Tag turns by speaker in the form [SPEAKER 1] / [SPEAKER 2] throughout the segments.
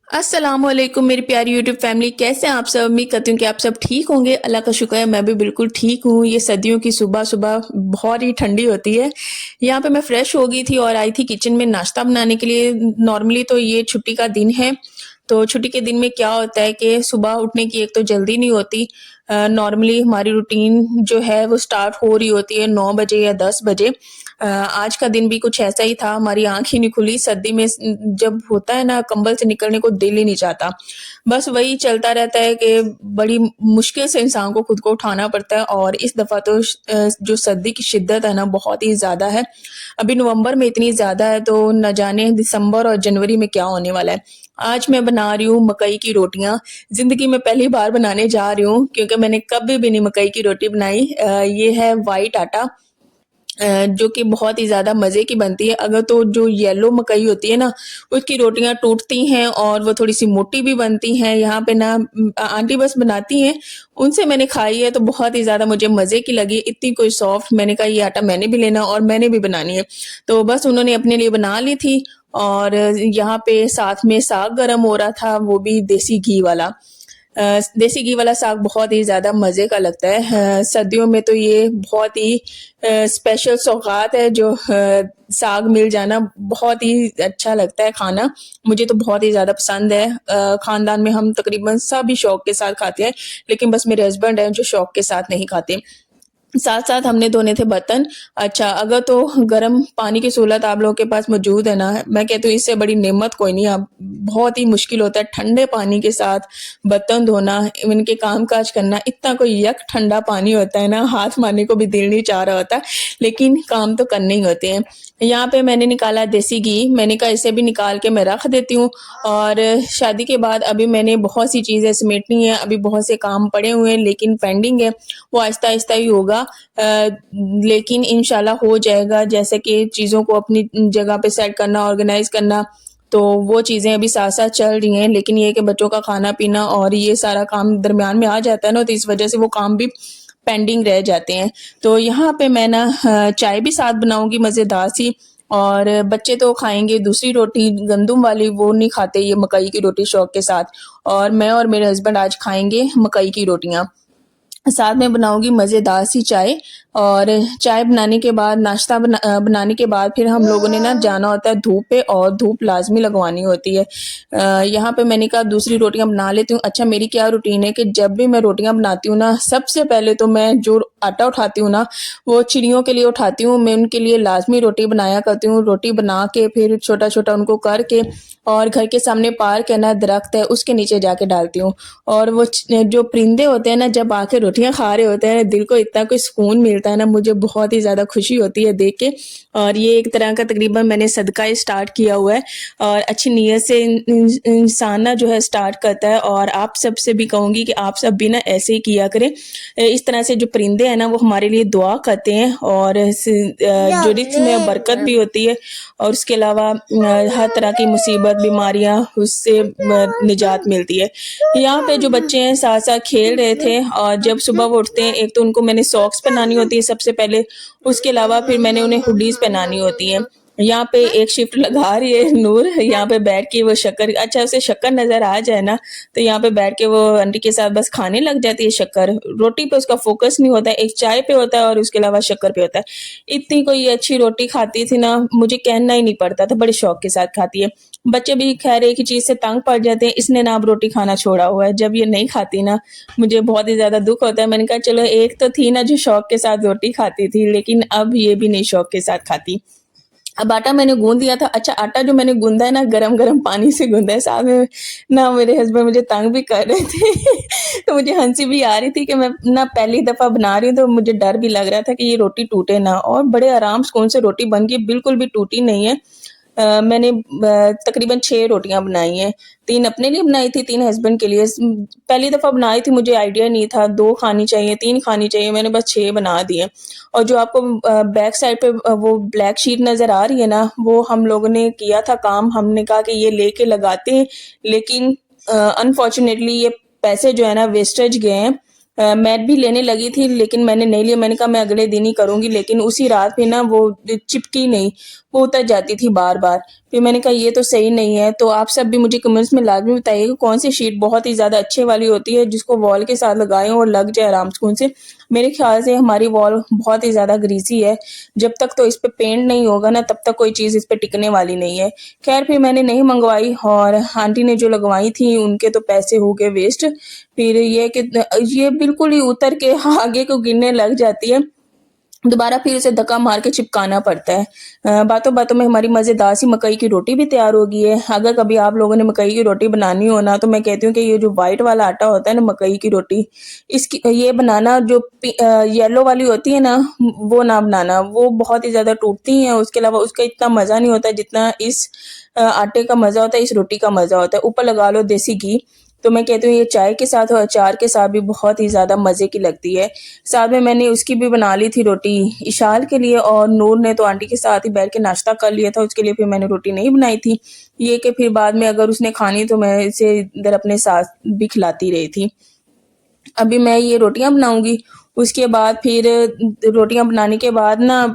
[SPEAKER 1] अस्सलामुअलैकुम मेरी प्यारी यूट्यूब फैमिली, कैसे हैं आप सब। उम्मीद करती हूँ कि आप सब ठीक होंगे। अल्लाह का शुक्र है, मैं भी बिल्कुल ठीक हूँ। ये सर्दियों की सुबह सुबह बहुत ही ठंडी होती है। यहाँ पे मैं फ्रेश हो गई थी और आई थी किचन में नाश्ता बनाने के लिए। नॉर्मली तो ये छुट्टी का दिन है, तो छुट्टी के दिन में क्या होता है कि सुबह उठने की एक तो जल्दी नहीं होती। नॉर्मली हमारी रूटीन जो है वो स्टार्ट हो रही होती है 9 बजे या 10 बजे। आज का दिन भी कुछ ऐसा ही था, हमारी आँख ही नहीं खुली। सर्दी में जब होता है ना, कंबल से निकलने को दिल ही नहीं चाहता। बस वही चलता रहता है कि बड़ी मुश्किल से इंसान को खुद को उठाना पड़ता है। और इस दफ़ा तो जो सर्दी की शिद्दत है ना, बहुत ही ज़्यादा है। अभी नवंबर में इतनी ज़्यादा है तो न जाने दिसंबर और जनवरी में क्या होने वाला है। आज मैं बना रही हूँ मकई की रोटियाँ। ज़िंदगी में पहली बार बनाने जा रही हूँ क्योंकि मैंने कभी भी नहीं मकई की रोटी बनाई। ये है व्हाइट आटा, जो कि बहुत ही ज़्यादा मज़े की बनती है। अगर तो जो येलो मकई होती है ना, उसकी रोटियाँ टूटती हैं और वो थोड़ी-सी मोटी भी बनती हैं। यहाँ पे ना आंटी बस बनाती हैं, उनसे मैंने खाई है तो बहुत ही ज़्यादा मुझे मज़े की लगी, इतनी कोई सॉफ्ट। मैंने कहा ये आटा मैंने भी लेना और मैंने भी बनानी है। तो बस उन्होंने अपने लिए बना ली थी और यहाँ पे साथ में साग गरम हो रहा था, वो भी देसी घी वाला। देसी घी वाला साग बहुत ही ज़्यादा मज़े का लगता है। सर्दियों में तो ये बहुत ही स्पेशल सौगात है जो साग मिल जाना, बहुत ही अच्छा लगता है खाना। मुझे तो बहुत ही ज़्यादा पसंद है। ख़ानदान में हम तकरीबन सभी शौक के साथ खाते हैं, लेकिन बस मेरे हस्बैंड हैं जो शौक के साथ नहीं खाते। साथ-साथ हमने धोने थे बर्तन। अच्छा, अगर तो गर्म पानी की सहूलत आप लोगों के पास मौजूद है ना, मैं कहती हूँ इससे बड़ी नेमत कोई नहीं। अब बहुत ही मुश्किल होता है ठंडे पानी के साथ बर्तन धोना, इनके काम-काज करना। इतना कोई यक ठंडा पानी होता है ना, हाथ मारने को भी दिल नहीं चाह रहा होता, लेकिन काम तो करने ही होते हैं। यहाँ पे मैंने निकाला देसी घी, मैंने कहा इसे भी निकाल के मैं रख देती हूँ। और शादी के बाद अभी मैंने बहुत सी चीज़ें समेटनी है, अभी बहुत से काम पड़े हुए हैं लेकिन पेंडिंग है, वो आहिस्ता-आहिस्ता ही होगा। लेकिन इंशाल्लाह हो जाएगा, जैसे कि चीज़ों को अपनी जगह पे सेट करना, ऑर्गेनाइज़ करना, तो वो चीज़ें अभी साथ-साथ चल रही हैं। लेकिन ये है कि बच्चों का खाना-पीना और ये सारा काम दरमियान में आ जाता है ना, तो इस वजह से वो काम भी पेंडिंग रह जाते हैं। तो यहाँ पे मैं ना चाय भी साथ बनाऊँगी मज़ेदार सी। और बच्चे तो खाएँगे दूसरी रोटी गंदुम वाली, वो नहीं खाते ये मकई की रोटी शौक के साथ। और मैं और मेरे हस्बैंड आज खाएँगे मकई की रोटियाँ। साथ में बनाऊँगी मज़ेदार सी चाय। और चाय बनाने के बाद नाश्ता बनाने के बाद फिर हम लोगों ने ना जाना होता है धूप पे, और धूप लाज़मी लगवानी होती है। यहाँ पे मैंने कहा दूसरी रोटियाँ बना लेती हूँ। अच्छा, मेरी क्या रूटीन है कि जब भी मैं रोटियाँ बनाती हूँ ना, सबसे पहले तो मैं जो आटा उठाती हूँ ना, वो चिड़ियों के लिए उठाती हूँ। मैं उनके लिए लाज़मी रोटी बनाया करती हूँ। रोटी बना के फिर छोटा-छोटा उनको करके, और घर के सामने पार्क है ना, दरख्त है, उसके नीचे जाके डालती हूँ। और वो जो परिंदे होते हैं ना, जब आके रोटियां खा रहे होते हैं, दिल को इतना कोई सुकून मिलता है ना, मुझे बहुत ही ज़्यादा खुशी होती है देख के। और ये एक तरह का तकरीबन मैंने सदका स्टार्ट किया हुआ है। और अच्छी नीयत से इंसान ना जो है स्टार्ट करता है। और आप सबसे भी कहूँगी कि आप सब भी ना ऐसे ही किया करें। इस तरह से जो परिंदे हैं ना, वो हमारे लिए दुआ करते हैं और जो रिस्क में बरकत भी होती है। और उसके अलावा हर तरह की मुसीबत बीमारियां उससे निजात मिलती है। यहाँ पे जो बच्चे हैं साथ-साथ खेल रहे थे, और जब सुबह वो उठते हैं, एक तो उनको मैंने सॉक्स पहनानी होती है सबसे पहले, उसके अलावा फिर मैंने उन्हें हुडीज़ पहनानी होती हैं। यहाँ पे एक शिफ्ट लगा रही है नूर, यहाँ पे बैठ के वो शक्कर, अच्छा उसे शक्कर नज़र आ जाए ना, तो यहाँ पे बैठ के वो आंटी के साथ बस खाने लग जाती है शक्कर। रोटी पे उसका फ़ोकस नहीं होता है, एक चाय पे होता है और उसके अलावा शक्कर पे होता है। इतनी कोई अच्छी रोटी खाती थी ना, मुझे कहना ही नहीं पड़ता था, बड़े शौक के साथ खाती है। बच्चे भी खैर एक ही चीज़ से तंग पड़ जाते हैं, इसने ना अब रोटी खाना छोड़ा हुआ है। जब ये नहीं खाती ना, मुझे बहुत ही ज़्यादा दुःख होता है। मैंने कहा चलो एक तो थी ना जो शौक के साथ रोटी खाती थी, लेकिन अब ये भी नहीं शौक के साथ खाती। अब आटा मैंने गूँध दिया था। अच्छा, आटा जो मैंने गूँधा है ना, गरम-गरम पानी से गूँधा है। साथ में ना मेरे हस्बैंड मुझे तंग भी कर रहे थे तो मुझे हँसी भी आ रही थी कि मैं ना पहली दफ़ा बना रही हूँ, तो मुझे डर भी लग रहा था कि ये रोटी टूटे ना। और बड़े आराम सुकून से रोटी बन गई, बिल्कुल भी टूटी नहीं है। मैंने तकरीबन 6 रोटियाँ बनाई हैं। 3 अपने लिए बनाई थी, 3 हस्बैंड के लिए। पहली दफ़ा बनाई थी, मुझे आइडिया नहीं था 2 खानी चाहिए, 3 खानी चाहिए, मैंने बस 6 बना दिए। और जो आपको बैक साइड पे वो ब्लैक शीट नज़र आ रही है ना, वो हम लोगों ने किया था काम। हमने कहा कि ये लेके लगाते हैं, लेकिन अनफॉर्च्युनेटली ये पैसे जो है ना वेस्टेज गए हैं। मैट भी लेने लगी थी लेकिन मैंने नहीं लिया। मैंने कहा मैं अगले दिन ही करूँगी, लेकिन उसी रात पे ना वो चिपकी नहीं। वो उतर जाती थी बार-बार। फिर मैंने कहा ये तो सही नहीं है, तो आप सब भी मुझे कमेंट्स में लाज़मी बताइएगा कौन सी शीट बहुत ही ज़्यादा अच्छे वाली होती है जिसको वॉल के साथ लगाएँ और लग जाए आराम सुकून से। मेरे ख़्याल से हमारी वॉल बहुत ही ज़्यादा ग्रीसी है, जब तक तो इस पे पेंट नहीं होगा ना तब तक कोई चीज़ इस पे टिकने वाली नहीं है। ख़ैर फिर मैंने नहीं मँगवाई और आंटी ने जो लगवाई थी उनके तो पैसे हो गए वेस्ट। फिर ये कि ये बिल्कुल ही उतर के आगे को गिरने लग जाती है। दोबारा फिर उसे धक्का मार के चिपकाना पड़ता है। बातों-बातों में हमारी मज़ेदार सी मकई की रोटी भी तैयार हो गई है। अगर कभी आप लोगों ने मकई की रोटी बनानी हो ना, तो मैं कहती हूँ कि ये जो व्हाइट वाला आटा होता है ना मकई की रोटी, इसकी ये बनाना जो येलो वाली होती है ना, वो ना बनाना, वो बहुत ही ज़्यादा टूटती हैं। उसके अलावा उसका इतना मज़ा नहीं होता जितना इस आटे का मज़ा होता है, इस रोटी का मज़ा होता है। ऊपर लगा लो देसी घी, तो मैं कहती हूँ ये चाय के साथ और अचार के साथ भी बहुत ही ज़्यादा मज़े की लगती है। साथ में मैंने उसकी भी बना ली थी रोटी इशाल के लिए और नूर ने तो आंटी के साथ ही बैठ के नाश्ता कर लिया था, उसके लिए फिर मैंने रोटी नहीं बनाई थी। ये कि फिर बाद में अगर उसने खानी तो मैं इसे इधर अपने साथ भी खिलाती रही थी। अभी मैं ये रोटियाँ बनाऊँगी, उसके बाद फिर रोटियाँ बनाने के बाद ना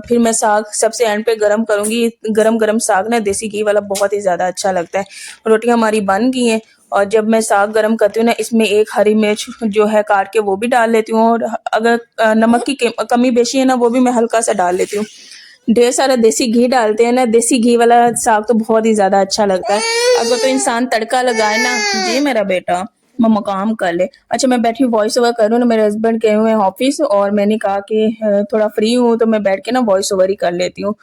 [SPEAKER 1] फिर मैं साग सबसे एंड पे गरम करूँगी। गरम-गरम साग ना देसी घी वाला बहुत ही ज़्यादा अच्छा लगता है। रोटियाँ हमारी बन गई हैं और जब मैं साग गरम करती हूँ ना इसमें एक हरी मिर्च जो है काट के वो भी डाल लेती हूँ और अगर नमक की कमी बेशी है ना वो भी मैं हल्का-सा डाल लेती हूँ। ढेर सारा देसी घी डालते हैं ना, देसी घी वाला साग तो बहुत ही ज़्यादा अच्छा लगता है। अगर तो इंसान तड़का लगाए ना जी मेरा बेटा, मम्मा काम कर ले। अच्छा मैं बैठी वॉइस ओवर कर रही हूँ ना, मेरे हस्बैंड गए हुए हैं ऑफिस और मैंने कहा कि थोड़ा फ्री हूँ तो मैं बैठ के ना वॉइस ओवर ही कर लेती हूँ।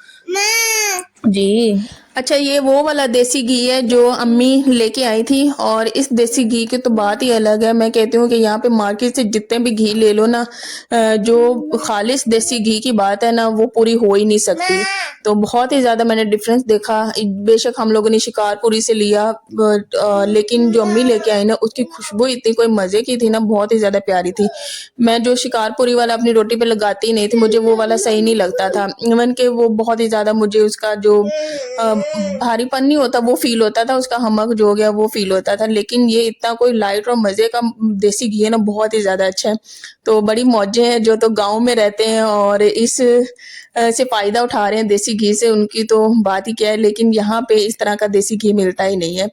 [SPEAKER 1] जी। अच्छा ये वो वाला देसी घी है जो अम्मी लेके आई थी और इस देसी घी की तो बात ही अलग है। मैं कहती हूँ कि यहाँ पे मार्केट से जितने भी घी ले लो ना जो खालिस देसी घी की बात है ना वो पूरी हो ही नहीं सकती। तो बहुत ही ज़्यादा मैंने डिफरेंस देखा। बेशक हम लोगों ने शिकारपुरी से लिया लेकिन जो अम्मी लेके आई ना उसकी खुशबू इतनी कोई मज़े की थी ना, बहुत ही ज़्यादा प्यारी थी। मैं जो शिकारपुरी वाला अपनी रोटी पे लगाती ही नहीं थी, मुझे वो वाला सही नहीं लगता था। इवन कि वो बहुत ही ज़्यादा मुझे उसका जो भारीपन नहीं होता वो फ़ील होता था, उसका हमक जो हो गया वो फ़ील होता था। लेकिन ये इतना कोई लाइट और मज़े का देसी घी है ना, बहुत ही ज़्यादा अच्छा है। तो बड़ी मौजें हैं जो तो गाँव में रहते हैं और इस से फ़ायदा उठा रहे हैं देसी घी से, उनकी तो बात ही क्या है। लेकिन यहाँ पे इस तरह का देसी घी मिलता ही नहीं है।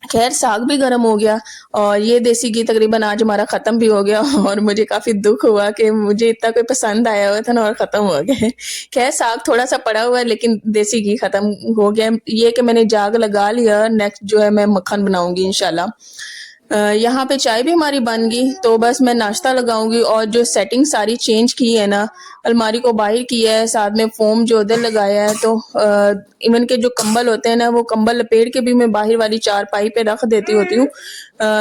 [SPEAKER 1] खैर साग भी गर्म हो गया और ये देसी घी तकरीबन आज हमारा ख़त्म भी हो गया और मुझे काफ़ी दुःख हुआ कि मुझे इतना कोई पसंद आया हुआ था ना और ख़त्म हो गया है। खैर साग थोड़ा-सा पड़ा हुआ है लेकिन देसी घी ख़त्म हो गया है। ये कि मैंने जाग लगा लिया, नेक्स्ट जो है मैं मक्खन बनाऊँगी इंशाल्लाह। यहाँ पे चाय भी हमारी बन गई, तो बस मैं नाश्ता लगाऊँगी और जो सेटिंग सारी चेंज की है ना, अलमारी को बाहर किया है, साथ में फ़ोम जो उधर लगाया है, तो इवन के जो कंबल होते हैं ना, वो कंबल लपेट के भी मैं बाहर वाली चारपाई पे रख देती होती हूँ।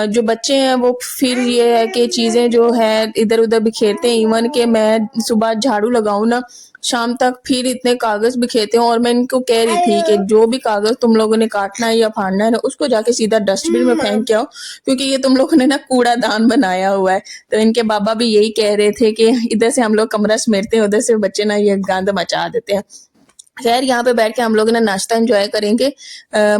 [SPEAKER 1] जो बच्चे हैं वो फिर ये है कि चीज़ें जो है इधर-उधर बिखेरते हैं, इवन के मैं सुबह झाड़ू लगाऊँ ना, शाम तक फिर इतने कागज़ बिखेरते हैं और मैं इनको कह रही थी कि जो भी कागज़ तुम लोगों ने काटना है या फाड़ना है ना, उसको जाके सीधा डस्टबिन में फेंक के आओ, क्योंकि ये तुम लोगों ने ना कूड़ादान बनाया हुआ है। तो इनके बाबा भी यही कह रहे थे कि इधर से हम लोग कमरा समेटते हैं, उधर से बच्चे ना ये गंद मचा देते हैं। खैर यहाँ पे बैठ के हम लोग ना नाश्ता एंजॉय करेंगे।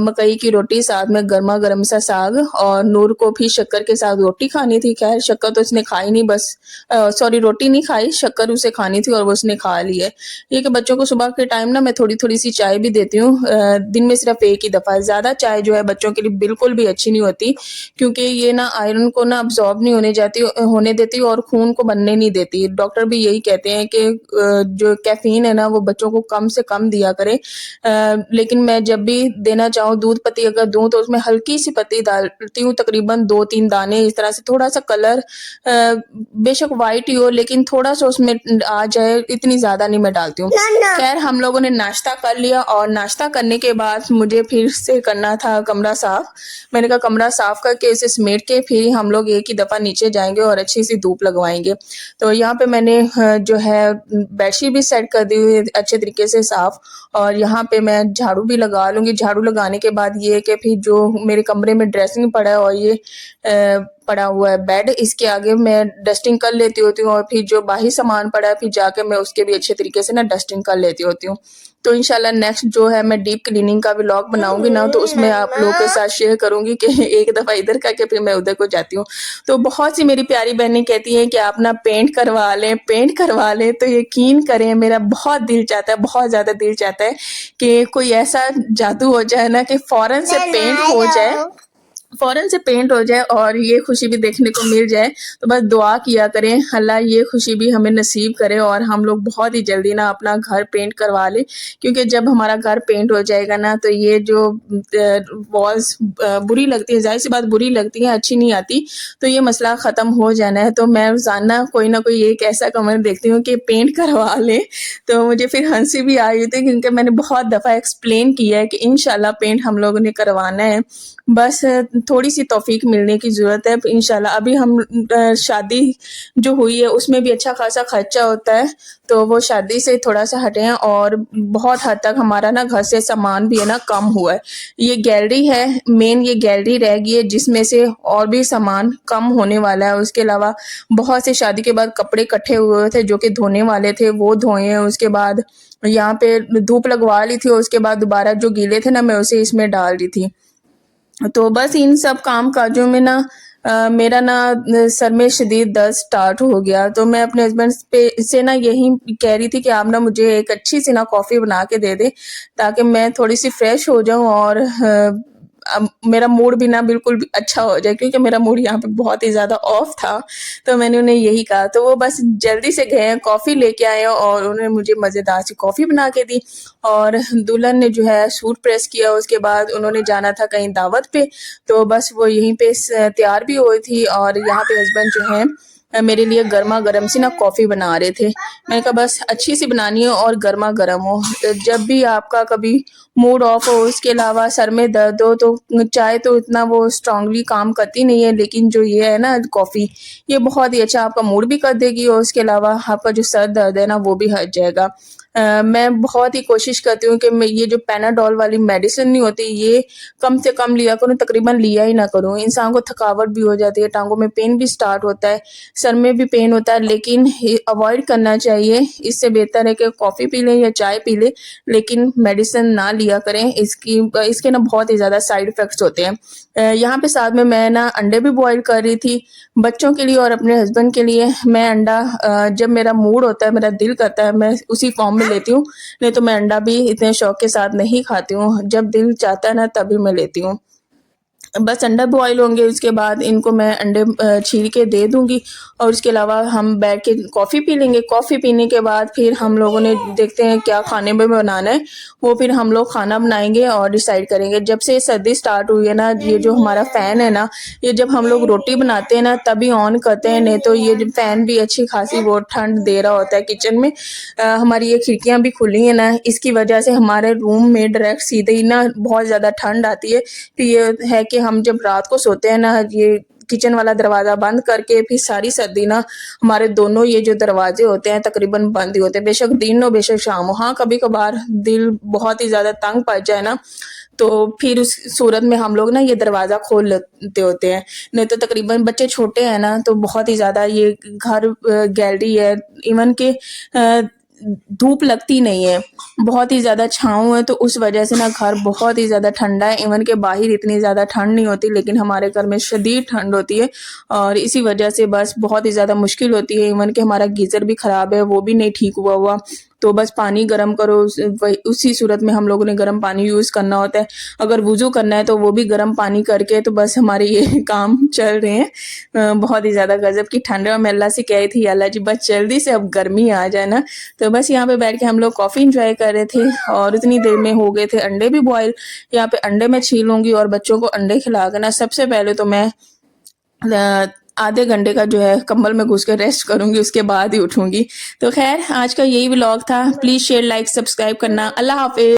[SPEAKER 1] मकई की रोटी साथ में गरमा-गरम सा साग और नूर को भी शक्कर के साथ रोटी खानी थी। खैर शक्कर तो उसने खाई नहीं, बस सॉरी रोटी नहीं खाई, शक्कर उसे खानी थी और वो उसने खा ली है। ये कि बच्चों को सुबह के टाइम ना मैं थोड़ी-थोड़ी सी चाय भी देती हूँ दिन में सिर्फ एक ही दफ़ा। ज़्यादा चाय जो है बच्चों के लिए बिल्कुल भी अच्छी नहीं होती, क्योंकि ये ना आयरन को ना अब्ज़ॉर्ब नहीं होने देती और खून को बनने नहीं देती। डॉक्टर भी यही कहते हैं कि जो कैफ़ीन है ना वो बच्चों को कम से कम दिया करें। लेकिन मैं जब भी देना चाहूँ दूध पत्ती अगर दूँ तो उसमें हल्की-सी पत्ती डालती हूँ, तकरीबन 2-3 दाने इस तरह से, थोड़ा-सा कलर बेशक व्हाइट ही हो लेकिन थोड़ा-सा उसमें आ जाए, इतनी ज़्यादा नहीं मैं डालती हूँ। खैर हम लोगों ने नाश्ता कर लिया और नाश्ता करने के बाद मुझे फिर से करना था कमरा साफ। मैंने कहा कमरा साफ करके इसे समेट के फिर हम लोग एक ही दफ़ा नीचे जाएँगे और अच्छी-सी धूप लगवाएँगे। तो यहाँ पे मैंने जो है बेडशीट भी सेट कर दी हुई है अच्छे तरीके से साफ और यहाँ पे मैं झाड़ू भी लगा लूँगी। झाड़ू लगाने के बाद ये है कि फिर जो मेरे कमरे में ड्रेसिंग पड़ा है और ये पड़ा हुआ है बेड, इसके आगे मैं डस्टिंग कर लेती होती हूँ और फिर जो बाकी सामान पड़ा है फिर जाके मैं उसके भी अच्छे तरीके से ना डस्टिंग कर लेती होती हूँ। तो इंशाल्लाह नेक्स्ट जो है मैं डीप क्लीनिंग का व्लॉग बनाऊंगी ना, तो उसमें आप लोगों के साथ शेयर करूंगी कि एक दफ़ा इधर करके फिर मैं उधर को जाती हूँ। तो बहुत सी मेरी प्यारी बहनें कहती हैं कि आप ना पेंट करवा लें, तो यकीन करें मेरा बहुत दिल चाहता है, बहुत ज़्यादा दिल चाहता है कि कोई ऐसा जादू हो जाए ना कि फ़ौरन से पेंट हो जाए और ये खुशी भी देखने को मिल जाए। तो बस दुआ किया करें अल्लाह ये खुशी भी हमें नसीब करे और हम लोग बहुत ही जल्दी ना अपना घर पेंट करवा लें, क्योंकि जब हमारा घर पेंट हो जाएगा ना तो ये जो वॉल्स बुरी लगती है, ज़ाहिर सी बात बुरी लगती है, अच्छी नहीं आती, तो ये मसला ख़त्म हो जाना है। तो मैं रोज़ाना कोई ना कोई एक ऐसा कमेंट देखती हूँ कि पेंट करवा लें, तो मुझे फिर हंसी भी आई हुई थी क्योंकि मैंने बहुत दफ़ा एक्सप्लेन किया है कि इंशाल्लाह पेंट हम लोगों ने करवाना है, बस थोड़ी सी तौफीक मिलने की ज़रूरत है इंशाल्लाह। अभी हम शादी जो हुई है उसमें भी अच्छा खासा खर्चा होता है, तो वो शादी से थोड़ा सा हटे हैं और बहुत हद तक हमारा ना घर से सामान भी है ना कम हुआ है। ये गैलरी है, मेन ये गैलरी रह गई है जिसमें से और भी सामान कम होने वाला है। उसके अलावा बहुत से शादी के बाद कपड़े इकट्ठे हुए थे जो कि धोने वाले थे, वो धोए हैं। उसके बाद यहाँ पे धूप लगवा ली थी और उसके बाद दोबारा जो गीले थे ना मैं उसे इसमें डाल दी थी। तो बस इन सब काम काजों में ना मेरा ना सर में शदीद दर्द स्टार्ट हो गया। तो मैं अपने हस्बैंड पे से ना यही कह रही थी कि आप ना मुझे एक अच्छी सी ना कॉफ़ी बना के दे दें ताकि मैं थोड़ी सी फ्रेश हो जाऊं और मेरा मूड भी ना बिल्कुल भी अच्छा हो जाए, क्योंकि मेरा मूड यहाँ पे बहुत ही ज़्यादा ऑफ था। तो मैंने उन्हें यही कहा, तो वो बस जल्दी से गए हैं, कॉफ़ी लेके आए हैं और उन्होंने मुझे मज़ेदार सी कॉफ़ी बना के दी। और दुल्हन ने जो है सूट प्रेस किया, उसके बाद उन्होंने जाना था कहीं दावत पे, तो बस वो यहीं पे तैयार भी हुई थी और यहाँ पे हस्बैंड जो है मेरे लिए गर्मा गर्म सी ना कॉफ़ी बना रहे थे। मैंने कहा बस अच्छी सी बनानी हो और गर्मा गर्म हो। तो जब भी आपका कभी मूड ऑफ हो, उसके अलावा सर में दर्द हो, तो चाय तो इतना वो स्ट्रांगली काम करती नहीं है, लेकिन जो ये है ना कॉफ़ी, ये बहुत ही अच्छा आपका मूड भी कर देगी और उसके अलावा आपका जो सर दर्द है ना वो भी हट जाएगा। मैं बहुत ही कोशिश करती हूँ कि मैं ये जो पैनाडोल वाली मेडिसिन नहीं होती ये कम से कम लिया करूँ, तकरीबन लिया ही ना करूँ। इंसान को थकावट भी हो जाती है, टांगों में पेन भी स्टार्ट होता है, सर में भी पेन होता है, लेकिन अवॉइड करना चाहिए। इससे बेहतर है कि कॉफ़ी पी लें या चाय पी लें, लेकिन मेडिसिन ना लिया करें। इसके ना बहुत ही ज़्यादा साइड इफ़ेक्ट्स होते हैं। यहाँ पे साथ में मैं ना अंडे भी बॉयल कर रही थी बच्चों के लिए और अपने हस्बैंड के लिए। मैं अंडा जब मेरा मूड होता है, मेरा दिल करता है, मैं उसी फॉर्म में लेती हूँ, नहीं तो मैं अंडा भी इतने शौक के साथ नहीं खाती हूँ। जब दिल चाहता है ना तभी मैं लेती हूँ। बस अंडा बॉयल होंगे, उसके बाद इनको मैं अंडे छील के दे दूंगी और उसके अलावा हम बैठ के कॉफ़ी पी लेंगे। कॉफ़ी पीने के बाद फिर हम लोगों ने देखते हैं क्या खाने में बनाना है, वो फिर हम लोग खाना बनाएंगे और डिसाइड करेंगे। जब से सर्दी स्टार्ट हुई है ना, ये जो हमारा फ़ैन है ना, ये जब हम लोग रोटी बनाते हैं ना तभी ऑन करते हैं, नहीं तो ये जो फ़ैन भी अच्छी खासी वो ठंड दे रहा होता है किचन में। हमारी ये खिड़कियाँ भी खुली हैं ना, इसकी वजह से हमारे रूम में डायरेक्ट सीधे ही ना बहुत ज़्यादा ठंड आती है। तो ये है कि हम जब रात को सोते हैं ना, ये किचन वाला दरवाज़ा बंद करके फिर सारी सर्दी ना हमारे दोनों ये जो दरवाजे होते हैं तकरीबन बंद ही होते हैं, बेशक दिन हो बेशक शाम हो। हाँ, कभी कभार दिल बहुत ही ज़्यादा तंग पड़ जाए ना, तो फिर उस सूरत में हम लोग ना ये दरवाज़ा खोल लेते होते हैं। नहीं तो तकरीबन बच्चे छोटे हैं ना, तो बहुत ही ज़्यादा ये घर गैलरी है, इवन के धूप लगती नहीं है, बहुत ही ज़्यादा छाँव है, तो उस वजह से ना घर बहुत ही ज़्यादा ठंडा है। इवन के बाहर इतनी ज़्यादा ठंड नहीं होती, लेकिन हमारे घर में शदीद ठंड होती है और इसी वजह से बस बहुत ही ज़्यादा मुश्किल होती है। इवन के हमारा गीज़र भी ख़राब है, वो भी नहीं ठीक हुआ, तो बस पानी गर्म करो, उसी सूरत में हम लोगों ने गर्म पानी यूज़ करना होता है। अगर वुज़ू करना है तो वो भी गर्म पानी करके, तो बस हमारे ये काम चल रहे हैं। बहुत ही ज़्यादा गज़ब की ठंड है और मैं अल्लाह से कह रही थी अल्लाह जी बस जल्दी से अब गर्मी आ जाए ना। तो बस यहाँ पे बैठ के हम लोग कॉफ़ी इंजॉय कर रहे थे और उतनी देर में हो गए थे अंडे भी बॉयल। यहाँ पे अंडे मैं छीलूँगी और बच्चों को अंडे खिला कर ना सबसे पहले तो मैं आधे घंटे का जो है कंबल में घुस के रेस्ट करूँगी, उसके बाद ही उठूँगी। तो खैर आज का यही व्लॉग था। प्लीज़ शेयर, लाइक, सब्सक्राइब करना। अल्लाह हाफ़िज़।